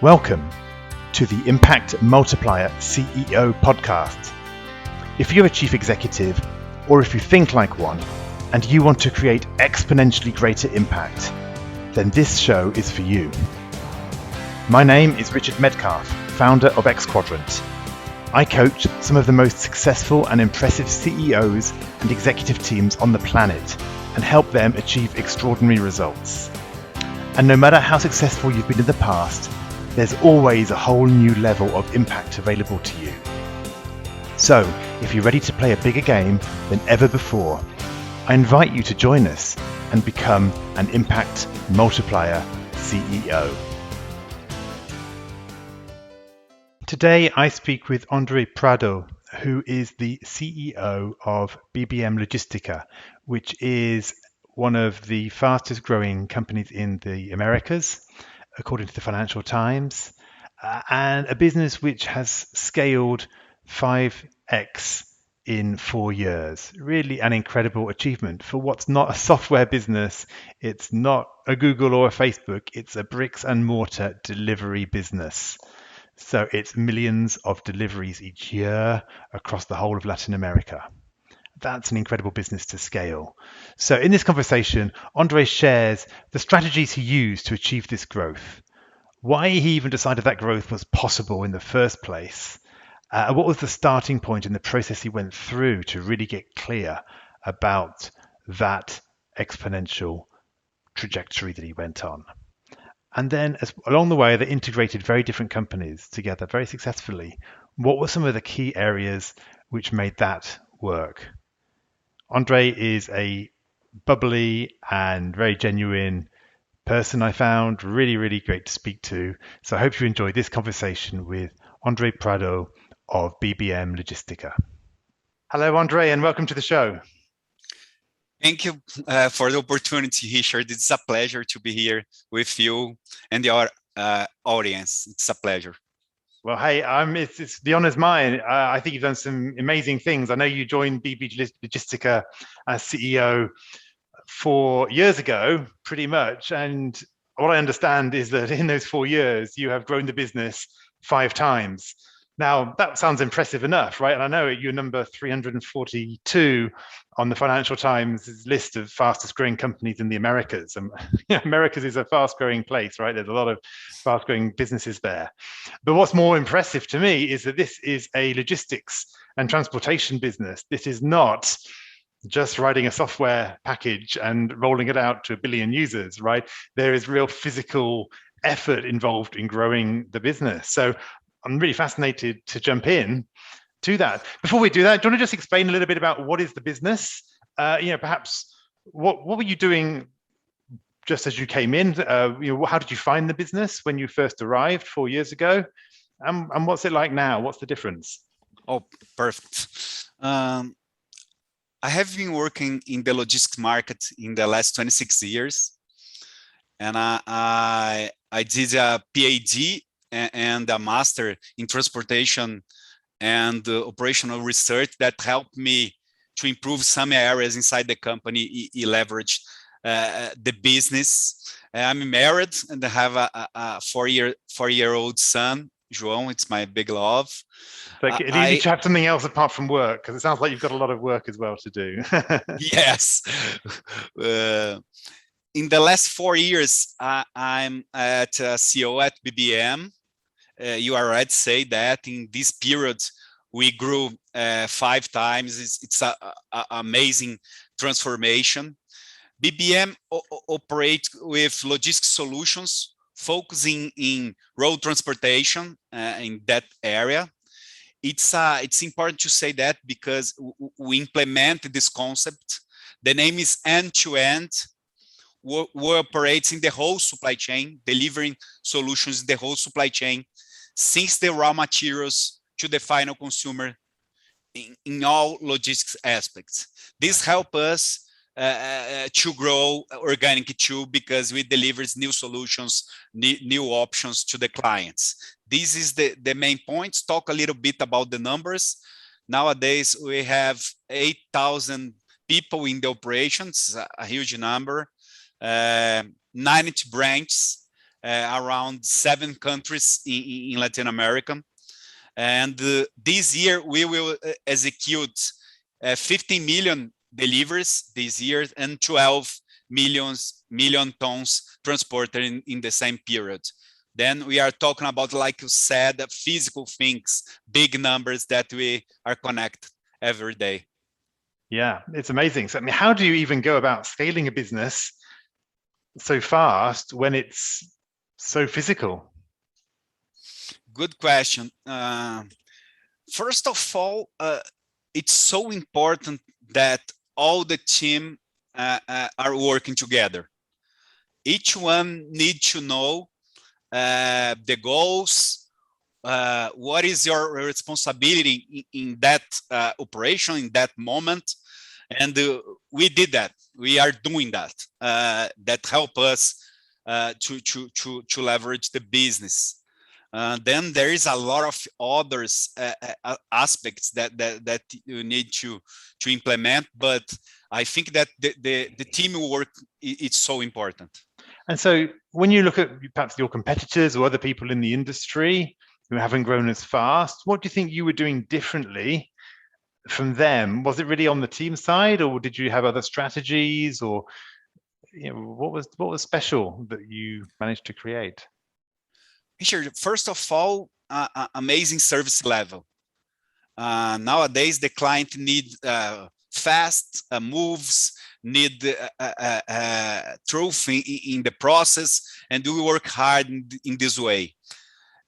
Welcome to the Impact Multiplier CEO podcast. If you're a chief executive, or if you think like one, and you want to create exponentially greater impact, then this show is for you. My name is Richard Medcalf, founder of Xquadrant. I coach some of the most successful and impressive CEOs and executive teams on the planet and help them achieve extraordinary results. And no matter how successful you've been in the past, there's always a whole new level of impact available to you. So, if you're ready to play a bigger game than ever before, I invite you to join us and become an impact multiplier CEO. Today, I speak with André Prado, who is the CEO of BBM Logística, which is one of the fastest growing companies in the Americas, according to the Financial Times, and a business which has scaled 5x in 4 years. Really an incredible achievement for what's not a software business. It's not a Google or a Facebook. It's a bricks and mortar delivery business. So it's millions of deliveries each year across the whole of Latin America. That's an incredible business to scale. So in this conversation, André shares the strategies he used to achieve this growth, why he even decided that growth was possible in the first place, what was the starting point in the process he went through to really get clear about that exponential trajectory that he went on. And then along the way, they integrated very different companies together very successfully. What were some of the key areas which made that work? André is a bubbly and very genuine person I found, really great to speak to. So I hope you enjoy this conversation with André Prado of BBM Logística. Hello, André, and welcome to the show. Thank you for the opportunity, Richard. It's a pleasure to be here with you and your audience. It's a pleasure. Well, hey, it's the honor's mine. I think you've done some amazing things. I know you joined BBM Logística as CEO 4 years ago, pretty much. And what I understand is that in those 4 years, you have grown the business 5 times. Now, that sounds impressive enough, right? And I know you're number 342 on the Financial Times list of fastest growing companies in the Americas. And Americas is a fast growing place, right? There's a lot of fast growing businesses there. But what's more impressive to me is that this is a logistics and transportation business. This is not just writing a software package and rolling it out to 1 billion users, right? There is real physical effort involved in growing the business. So I'm really fascinated to jump in to that. Before we do that, do you want to just explain a little bit about what is the business? Perhaps what were you doing just as you came in? How did you find the business when you first arrived 4 years ago? And what's it like now? What's the difference? Oh, perfect. I have been working in the logistics market in the last 26 years. And I did a PhD and a master in transportation and operational research that helped me to improve some areas inside the company. Leverage the business. I'm married and I have a four-year-old son, João. It's my big love. Like, it's easy to have something else apart from work, because it sounds like you've got a lot of work as well to do. Yes. In the last 4 years, I'm at CEO at BBM. You already say that in this period, we grew 5 times. It's an amazing transformation. BBM operates with logistics solutions, focusing in road transportation in that area. It's important to say that because we implemented this concept. The name is end-to-end. We operate in the whole supply chain, delivering solutions in the whole supply chain, since the raw materials to the final consumer in all logistics aspects. This helps us to grow organic too, because we deliver new solutions, new options to the clients. This is the main points. Talk a little bit about the numbers. Nowadays, we have 8,000 people in the operations, a huge number, 90 branches, around 7 countries in Latin America. And this year we will execute 15 million deliveries this year and 12 million tons transported in the same period. Then we are talking about, like you said, physical things, big numbers that we are connected every day. Yeah, it's amazing. So, I mean, how do you even go about scaling a business so fast when it's so physical? Good question. First of all, it's so important that all the team are working together. Each one needs to know the goals, what is your responsibility in that operation, in that moment. And we did that. We are doing that. That help us to leverage the business. Then there is a lot of others aspects that you need to implement, but I think that the teamwork is so important. And so when you look at perhaps your competitors or other people in the industry who haven't grown as fast, what do you think you were doing differently from them? Was it really on the team side, or did you have other strategies, or what was special that you managed to create? Richard, first of all, amazing service level. Nowadays, the client need fast moves, need truth in the process, and we work hard in this way.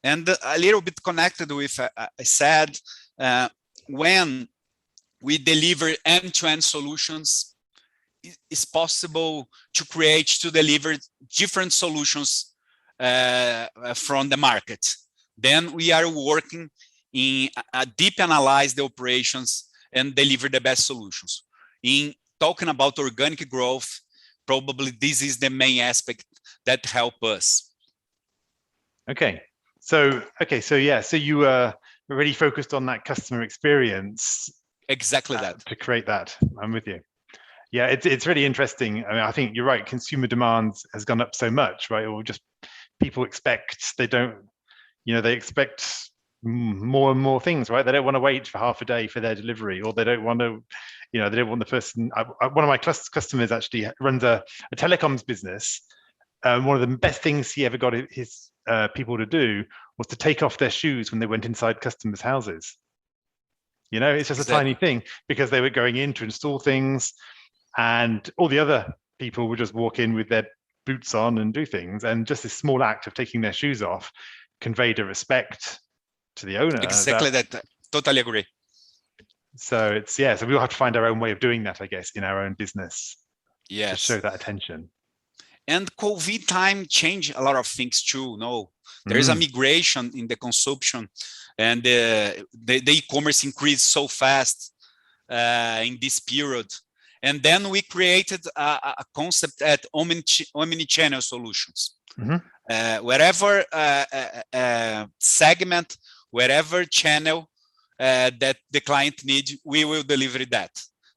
And a little bit connected with, I said, when we deliver end-to-end solutions, it's possible to deliver different solutions from the market. Then we are working in deep analyze the operations and deliver the best solutions. In talking about organic growth, probably this is the main aspect that help us. Okay, so yeah, so you were really focused on that customer experience. Exactly that. To create that. I'm with you. Yeah, it's really interesting. I mean, I think you're right. Consumer demand has gone up so much, right? Or just people expect, they expect more and more things, right? They don't want to wait for half a day for their delivery, or they don't want to, they don't want the person. One of my customers actually runs a telecoms business. One of the best things he ever got his people to do was to take off their shoes when they went inside customers' houses. It's just a tiny thing, because they were going in to install things, and all the other people would just walk in with their boots on and do things. And just this small act of taking their shoes off conveyed a respect to the owner. Exactly that. Totally agree. So so we'll have to find our own way of doing that, I guess, in our own business. Yes. To show that attention. And COVID time changed a lot of things too. There is a migration in the consumption, and the e-commerce increased so fast in this period. And then we created a concept at omni-channel solutions. Wherever segment, wherever channel that the client needs, we will deliver that.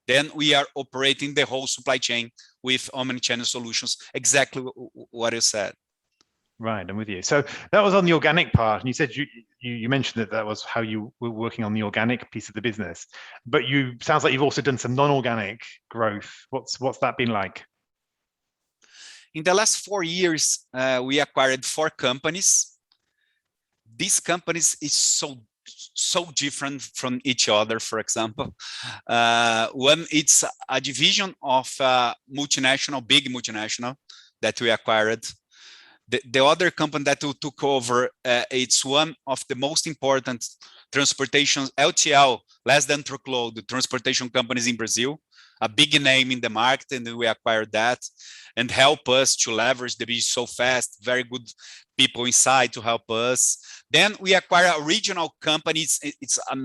Then we are operating the whole supply chain with omni-channel solutions, exactly what you said. Right, I'm with you. So that was on the organic part, and you said you mentioned that was how you were working on the organic piece of the business. But sounds like you've also done some non-organic growth. What's that been like? In the last 4 years, we acquired 4 companies. These companies is so different from each other. For example, one, it's a division of big multinational that we acquired. The other company that we took over, it's one of the most important transportation, LTL, less than truckload, transportation companies in Brazil, a big name in the market, and we acquired that and help us to leverage the business so fast, very good people inside to help us. Then we acquire a regional company. It's a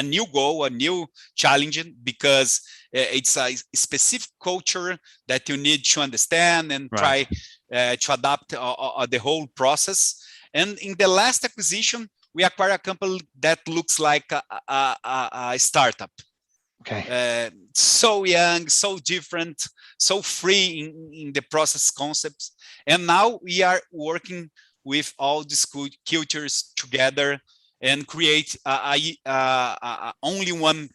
new goal, a new challenge, because it's a specific culture that you need to understand and try to adapt the whole process. And in the last acquisition, we acquired a company that looks like a startup. So young, so different, so free in the process concepts. And now we are working with all these cultures together and create only one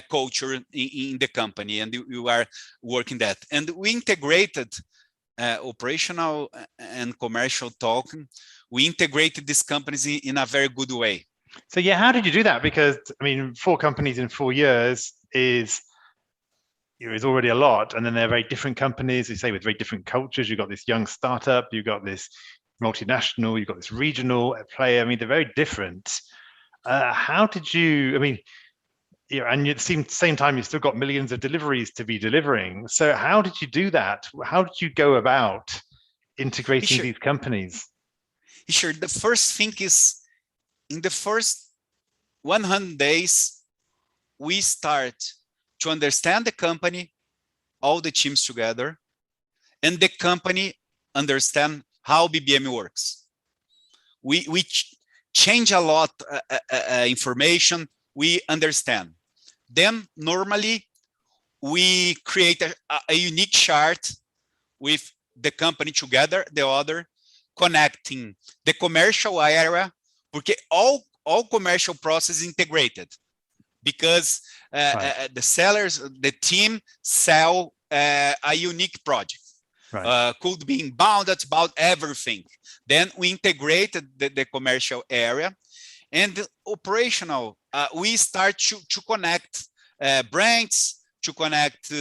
culture in the company. And we are working that. And we integrated operational and commercial talk. We integrated these companies in a very good way. So yeah, how did you do that? Because I mean, 4 companies in 4 years is already a lot, and then they're very different companies. You say with very different cultures. You've got this young startup, you've got this multinational, you've got this regional player. I mean, they're very different. How did you? I mean, and at the same time, you've still got millions of deliveries to be delivering. So how did you do that? How did you go about integrating these companies? Sure. The first thing is, in the first 100 days, we start to understand the company, all the teams together, and the company understand how BBM works. We change a lot information, we understand. Then normally we create a unique chart with the company together, the other, connecting the commercial area, porque all commercial process integrated, because the sellers, the team sell a unique project. Could be inbound, that's about everything. Then we integrated the commercial area, and the operational, we start to connect brands, to connect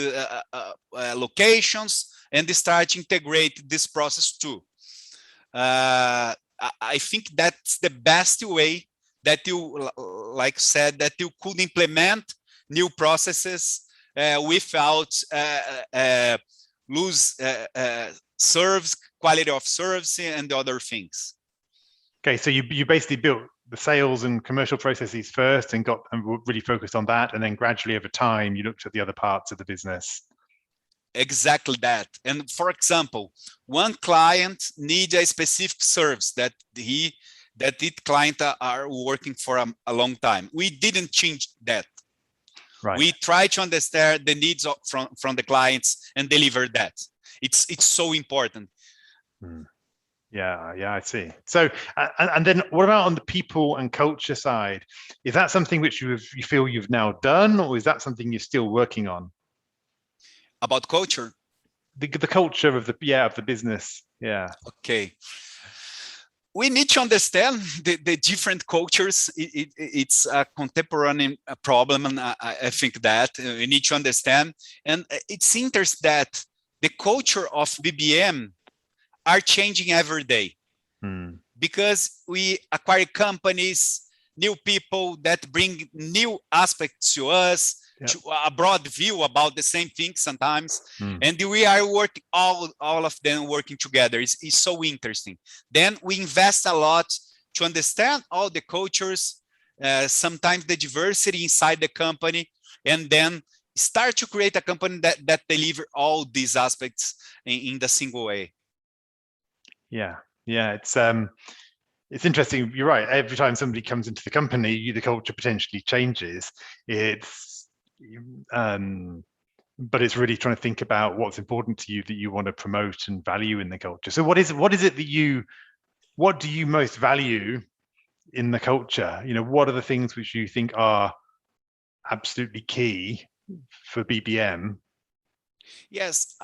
locations, and start to integrate this process too. I think that's the best way that you, like said, that you could implement new processes without lose service, quality of service, and other things. Okay, so you basically built the sales and commercial processes first and really focused on that, and then gradually over time you looked at the other parts of the business. Exactly that. And for example, one client needs a specific service that it client are working for a long time. We didn't change that. We try to understand the needs from the clients and deliver that. It's so important. Yeah, I see. So, and then what about on the people and culture side? Is that something which you feel you've now done, or is that something you're still working on? About culture? The culture of the business. Yeah. Okay. We need to understand the different cultures. It's a contemporary problem, and I think that we need to understand. And it's interesting that the culture of BBM are changing every day, because we acquire companies, new people that bring new aspects to us, to a broad view about the same thing sometimes, and we are working all of them working together. It's so interesting. Then we invest a lot to understand all the cultures, sometimes the diversity inside the company, and then start to create a company that deliver all these aspects in the single way. Yeah, it's interesting. You're right. Every time somebody comes into the company, the culture potentially changes. But it's really trying to think about what's important to you that you want to promote and value in the culture. So what is it that what do you most value in the culture? What are the things which you think are absolutely key for BBM? Yes.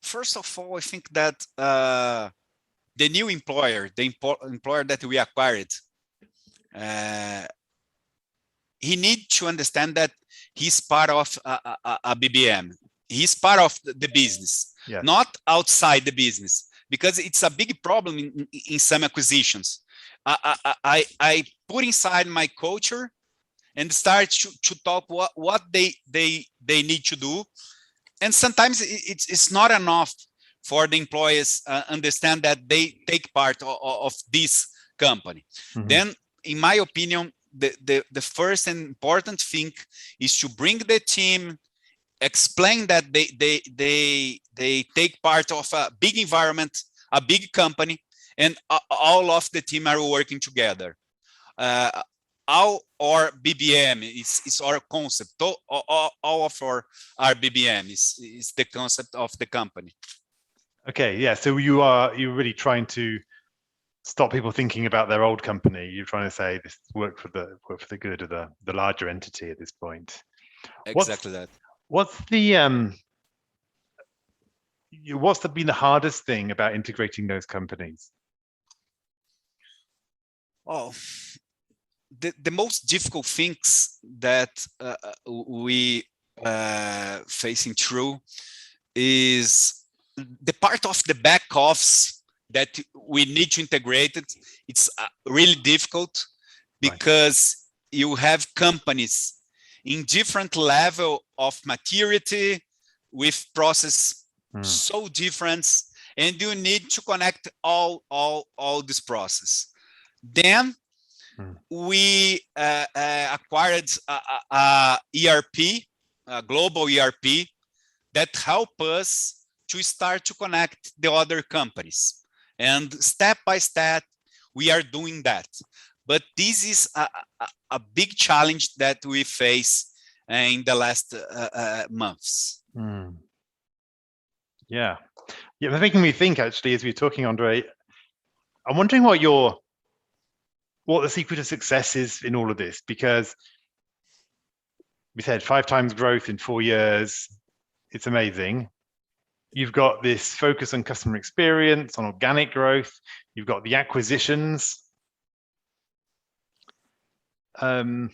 First of all, I think that the new employer, the employer that we acquired, he needs to understand that he's part of a BBM. He's part of the business, not outside the business, because it's a big problem in some acquisitions. I put inside my culture and start to talk what they need to do. And sometimes it's not enough for the employees understand that they take part of this company. Then, in my opinion, the first and important thing is to bring the team, explain that they take part of a big environment, a big company, and all of the team are working together. our BBM is our concept. All of our BBM is the concept of the company. Okay, yeah. So you're really trying to stop people thinking about their old company. You're trying to say this work for the good of the larger entity at this point. Exactly that. What's been the hardest thing about integrating those companies? Oh, the most difficult things that we facing through is the part of the back office that we need to integrate it. It's really difficult because you have companies in different level of maturity with process so different, and you need to connect all this process. Then we acquired a ERP, a global ERP, that help us to start to connect the other companies. And step by step, we are doing that. But this is a big challenge that we face in the last months. Yeah, it's making me think, actually, as we're talking, Andre. I'm wondering what the secret of success is in all of this, because we said 5 times growth in 4 years. It's amazing. You've got this focus on customer experience, on organic growth. You've got the acquisitions. Like,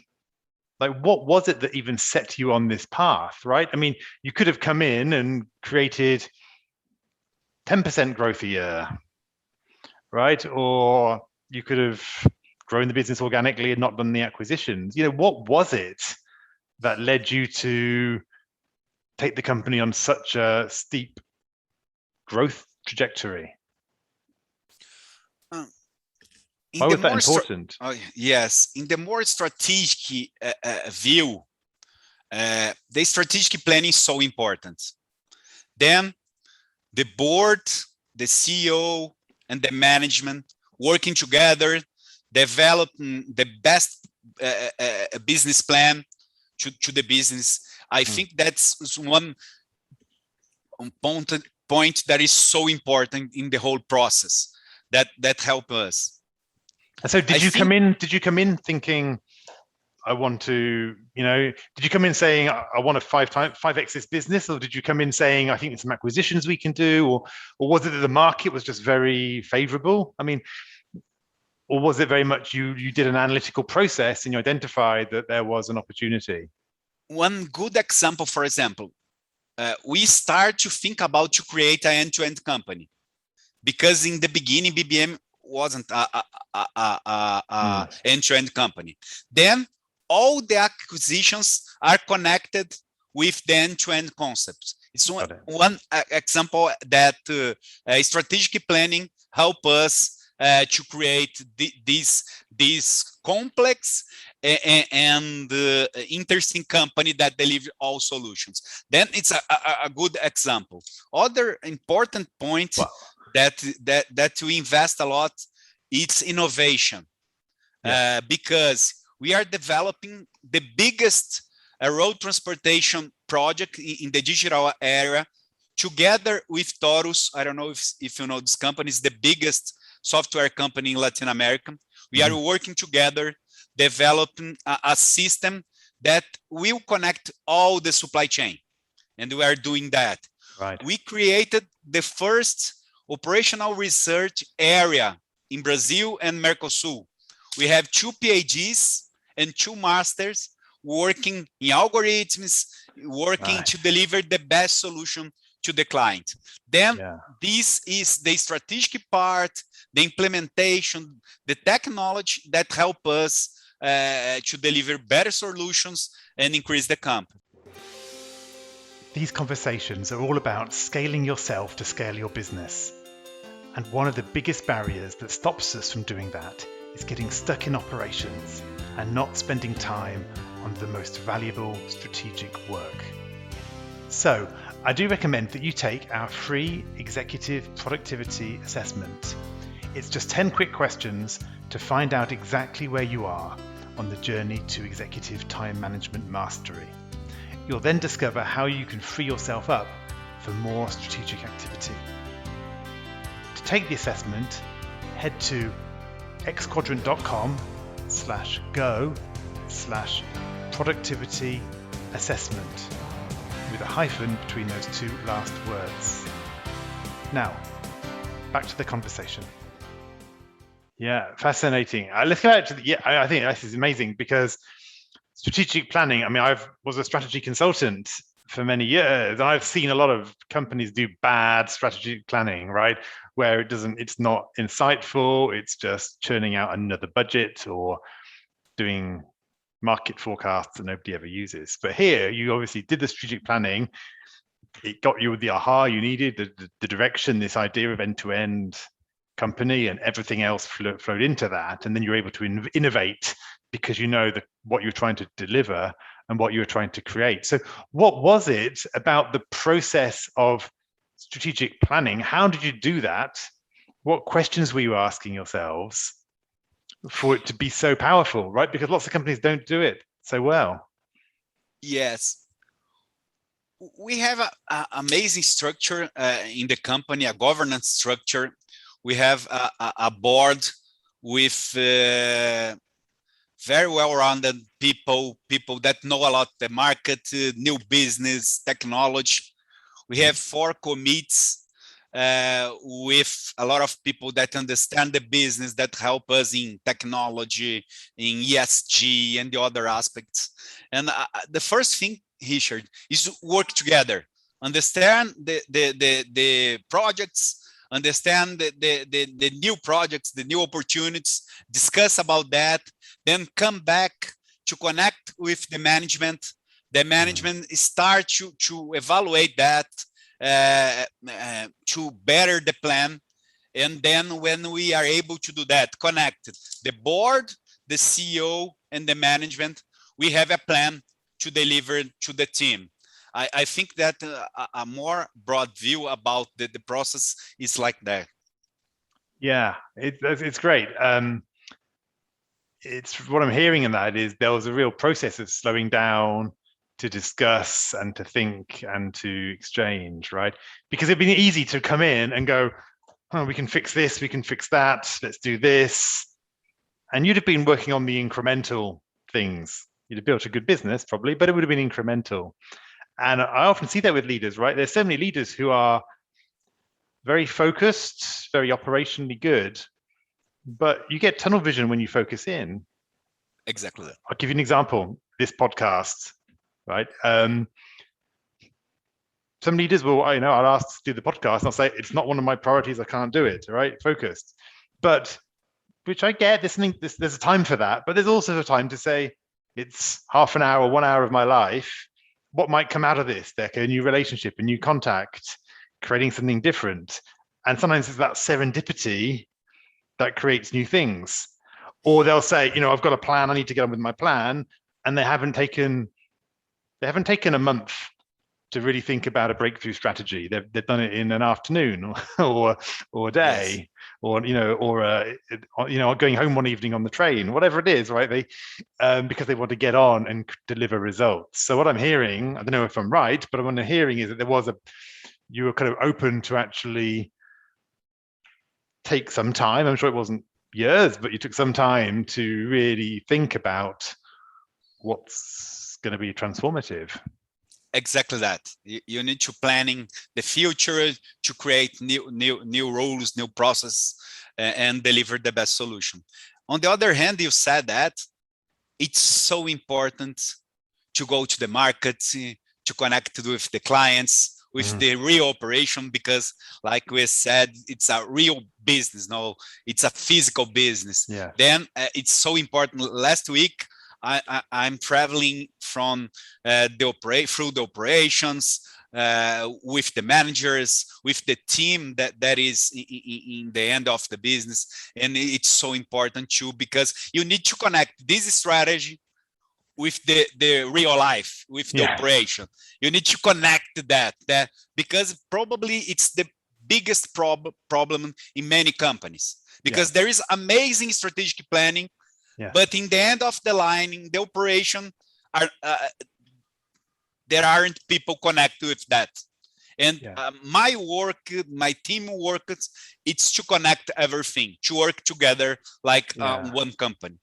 what was it that even set you on this path, right? I mean, you could have come in and created 10% growth a year, right? Or you could have grown the business organically and not done the acquisitions. What was it that led you to take the company on such a steep growth trajectory? Why was that important? Yes, in the more strategic view, the strategic planning is so important. Then the board, the CEO, and the management working together, developing the best business plan to the business. I think that's one point that is so important in the whole process that help us. So did you come in thinking, I want to, did you come in saying, I want to 5x this business? Or did you come in saying, I think there's some acquisitions we can do? Or was it that the market was just very favorable? I mean, or was it very much you did an analytical process and you identified that there was an opportunity? One good example, for example, we start to think about to create an end-to-end company, because in the beginning, BBM wasn't a end-to-end company. Then all the acquisitions are connected with the end-to-end concepts. It's one example that strategic planning help us to create this complex and interesting company that deliver all solutions. Then it's a good example. Other important point that we invest a lot, it's innovation. Because we are developing the biggest road transportation project in the digital area together with Taurus. I don't know if you know this company. It's the biggest software company in Latin America. We are working together, developing a system that will connect all the supply chain. And we are doing that. Right. We created the first operational research area in Brazil and Mercosul. We have 2 PhDs and 2 masters working in algorithms, working to deliver the best solution to the client. Then this is the strategic part, the implementation, the technology that help us to deliver better solutions and increase the company. These conversations are all about scaling yourself to scale your business. And one of the biggest barriers that stops us from doing that is getting stuck in operations and not spending time on the most valuable strategic work. So I do recommend that you take our free executive productivity assessment. It's just 10 quick questions to find out exactly where you are, on the journey to executive time management mastery. You'll then discover how you can free yourself up for more strategic activity. To take the assessment, head to xquadrant.com/go/productivity assessment with a hyphen between those two last words. Now, back to the conversation. Yeah, fascinating. Let's go back to I think this is amazing because strategic planning, I mean, I was a strategy consultant for many years, and I've seen a lot of companies do bad strategic planning, right? Where it's not insightful, it's just churning out another budget or doing market forecasts that nobody ever uses. But here, you obviously did the strategic planning. It got you the aha you needed, the direction, this idea of end-to-end company, and everything else flowed into that. And then you're able to innovate because you know what you're trying to deliver and what you're trying to create. So what was it about the process of strategic planning? How did you do that? What questions were you asking yourselves for it to be so powerful, right? Because lots of companies don't do it so well. Yes. We have an amazing structure in the company, a governance structure. We have a board with very well-rounded people that know a lot the market, new business, technology. We have 4 committees with a lot of people that understand the business, that help us in technology, in ESG, and the other aspects. And the first thing, Richard, is to work together, understand the projects, understand the new projects, the new opportunities, discuss about that, then come back to connect with the management. The management start to evaluate that, to better the plan. And then when we are able to do that, connected the board, the CEO, and the management, we have a plan to deliver to the team. I think that a more broad view about the process is like that. Yeah, it's great. It's what I'm hearing in that is there was a real process of slowing down to discuss and to think and to exchange, right? Because it'd been easy to come in and go, oh, we can fix this, we can fix that, let's do this. And you'd have been working on the incremental things. You'd have built a good business probably, but it would have been incremental. And I often see that with leaders, right? There's so many leaders who are very focused, very operationally good, but you get tunnel vision when you focus in. Exactly that. I'll give you an example. This podcast, right? Some leaders will, I'll ask to do the podcast and I'll say, it's not one of my priorities, I can't do it, right? Focused. But, which I get, there's a time for that, but there's also a time to say, it's half an hour, 1 hour of my life. What might come out of this? Like a new relationship, a new contact, creating something different. And sometimes it's that serendipity that creates new things. Or they'll say, I've got a plan, I need to get on with my plan. And they haven't taken a month to really think about a breakthrough strategy. They've done it in an afternoon or a day, yes. or going home one evening on the train, whatever it is, right? They because they want to get on and deliver results. So what I'm hearing, I don't know if I'm right, but what I'm hearing is that you were kind of open to actually take some time. I'm sure it wasn't years, but you took some time to really think about what's going to be transformative. Exactly that. You need to planning the future to create new rules, new process, and deliver the best solution. On the other hand, you said that it's so important to go to the market, to connect with the clients, with the real operation, because like we said, it's a real business. No, it's a physical business. Yeah. Then it's so important. Last week, I'm traveling from through the operations, with the managers, with the team that is in the end of the business. And it's so important too, because you need to connect this strategy with the real life, with the operation. You need to connect that because probably it's the biggest problem in many companies, because there is amazing strategic planning, Yes. But in the end of the line, in the operation, there aren't people connected with that. And my work, my team work, it's to connect everything, to work together like one company.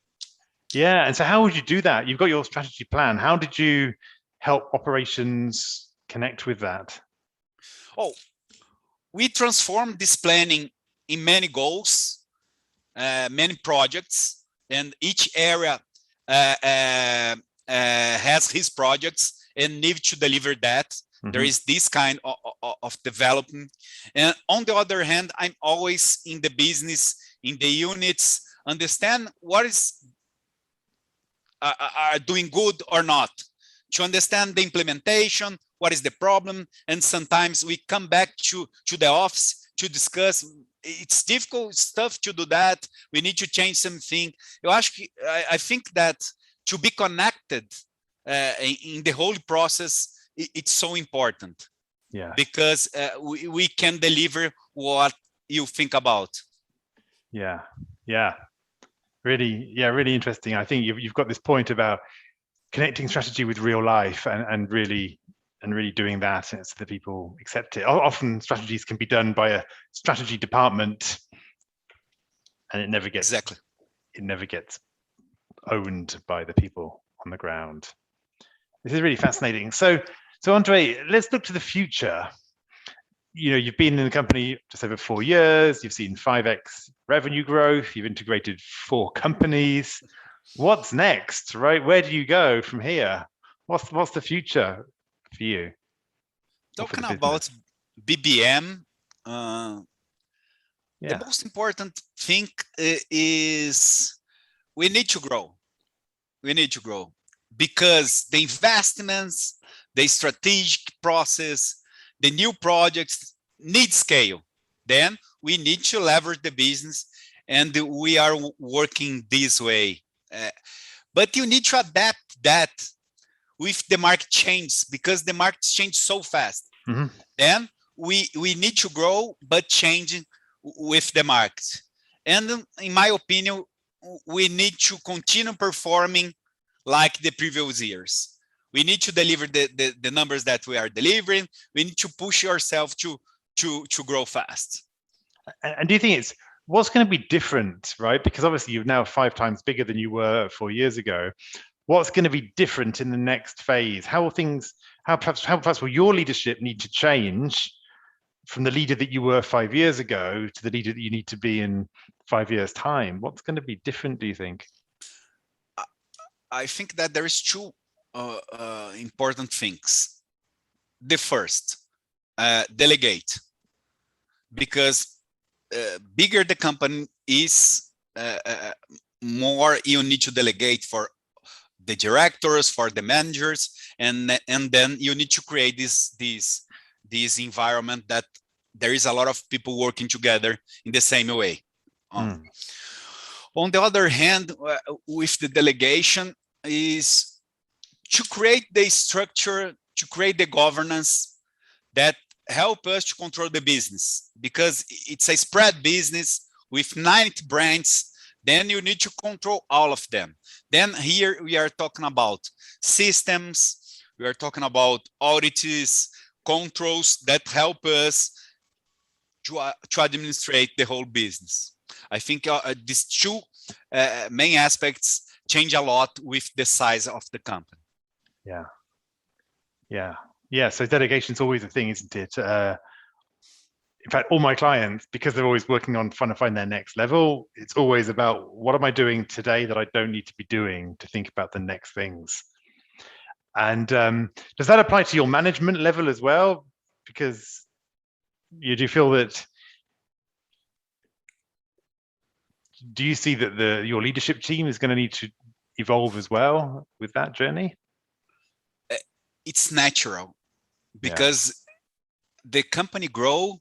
Yeah, and so how would you do that? You've got your strategy plan. How did you help operations connect with that? Oh, we transformed this planning in many goals, many projects, and each area has his projects and need to deliver that. Mm-hmm. There is this kind of development. And on the other hand, I'm always in the business, in the units, understand what is are doing good or not, to understand the implementation, what is the problem. And sometimes we come back to the office to discuss. It's difficult stuff to do that. We need to change something. I think that to be connected in the whole process, it's so important. Yeah. Because we can deliver what you think about. Yeah. Yeah. Really interesting. I think you've got this point about connecting strategy with real life and really doing that so that people accept it. Often strategies can be done by a strategy department, and it never gets owned by the people on the ground. This is really fascinating. So Andre, let's look to the future. You've been in the company just over 4 years. You've seen 5x revenue growth. You've integrated 4 companies. What's next, right? Where do you go from here? What's the future for you? Talking about BBM, the most important thing is we need to grow. We need to grow because the investments, the strategic process, the new projects need scale. Then we need to leverage the business, and we are working this way. But you need to adapt that with the market change, because the market change so fast. Mm-hmm. Then we need to grow, but changing with the market. And in my opinion, we need to continue performing like the previous years. We need to deliver the numbers that we are delivering. We need to push ourselves to grow fast. And do you think what's going to be different, right? Because obviously you're now 5 times bigger than you were 4 years ago. What's going to be different in the next phase? How perhaps will your leadership need to change from the leader that you were 5 years ago to the leader that you need to be in 5 years' time? What's going to be different, do you think? I think that there is 2 important things. The first, delegate, because bigger the company is, more you need to delegate for the directors, for the managers, and then you need to create this environment that there is a lot of people working together in the same way. On the other hand, with the delegation is to create the structure, to create the governance that help us to control the business, because it's a spread business with 90 brands. Then you need to control all of them. Then here we are talking about systems, we are talking about audits, controls that help us to administrate the whole business. I think these 2 main aspects change a lot with the size of the company. Yeah. So delegation is always a thing, isn't it? In fact, all my clients, because they're always working on trying to find their next level, it's always about what am I doing today that I don't need to be doing to think about the next things. And does that apply to your management level as well? Because do you feel that, do you see that your leadership team is going to need to evolve as well with that journey? It's natural, because the company grow,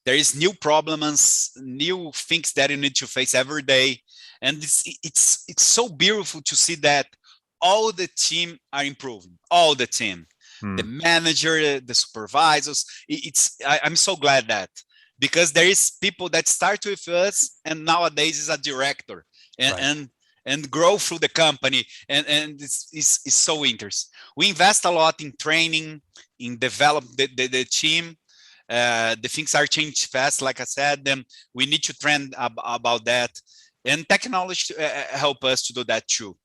there is new problems, new things that you need to face every day, and it's so beautiful to see that all the team are improving, all the team, the manager, the supervisors. I'm so glad that, because there is people that start with us and nowadays is a director, and and grow through the company. And it's so interesting. We invest a lot in training, in develop the team. The things are changing fast, like I said, then we need to trend about that. And technology help us to do that too.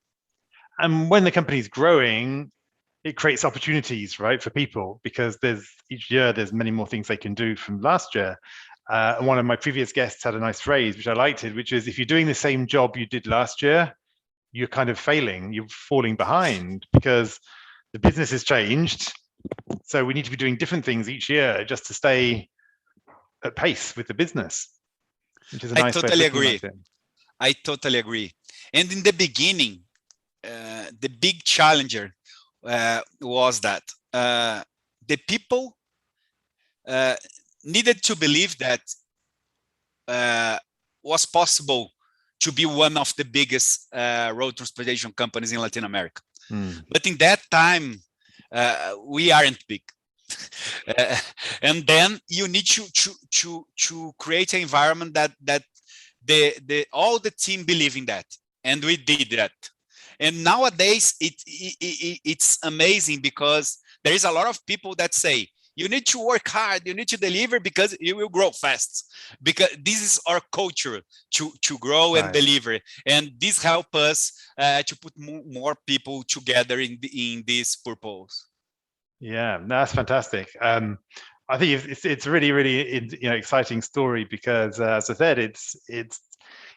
And when the company's growing, it creates opportunities, right, for people, because each year there's many more things they can do from last year. And one of my previous guests had a nice phrase, which I liked it, which is, if you're doing the same job you did last year, you're kind of failing, you're falling behind, because the business has changed. So we need to be doing different things each year just to stay at pace with the business, which is a nice way of looking at it. I totally agree. And in the beginning, the big challenger was that the people needed to believe that was possible to be one of the biggest road transportation companies in Latin America. But in that time, we aren't big. And then you need to create an environment that all the team believe in that, and we did that. And nowadays it's amazing, because there is a lot of people that say you need to work hard, you need to deliver, because you will grow fast, because this is our culture to grow and deliver, and this help us to put more people together in this purpose. Yeah, that's fantastic. I think it's really, really exciting story, because as I said,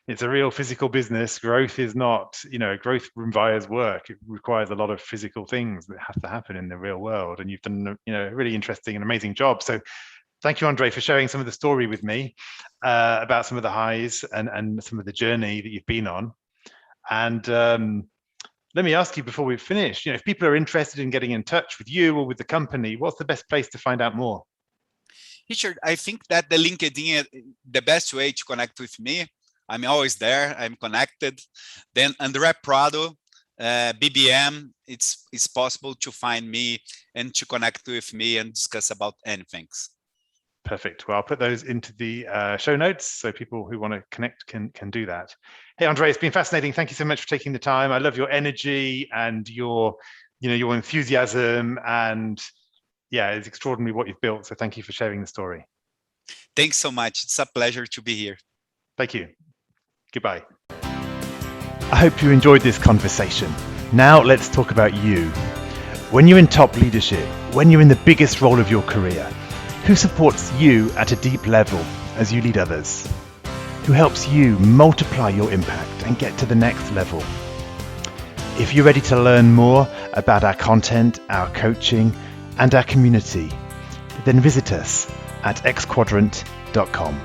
it's a real physical business. Growth is not, growth requires work. It requires a lot of physical things that have to happen in the real world. And you've done, a really interesting and amazing job. So thank you, Andre, for sharing some of the story with me about some of the highs and some of the journey that you've been on. And let me ask you before we finish, if people are interested in getting in touch with you or with the company, what's the best place to find out more? Richard, I think that the LinkedIn is the best way to connect with me. I'm always there. I'm connected. Then André Prado, BBM, it's possible to find me and to connect with me and discuss about anything. Perfect. Well, I'll put those into the show notes so people who want to connect can do that. Hey, Andre, it's been fascinating. Thank you so much for taking the time. I love your energy and your enthusiasm, and yeah, it's extraordinary what you've built. So thank you for sharing the story. Thanks so much. It's a pleasure to be here. Thank you. Goodbye. I hope you enjoyed this conversation. Now let's talk about you. When you're in top leadership, when you're in the biggest role of your career, who supports you at a deep level as you lead others? Who helps you multiply your impact and get to the next level? If you're ready to learn more about our content, our coaching, and our community, then visit us at xquadrant.com.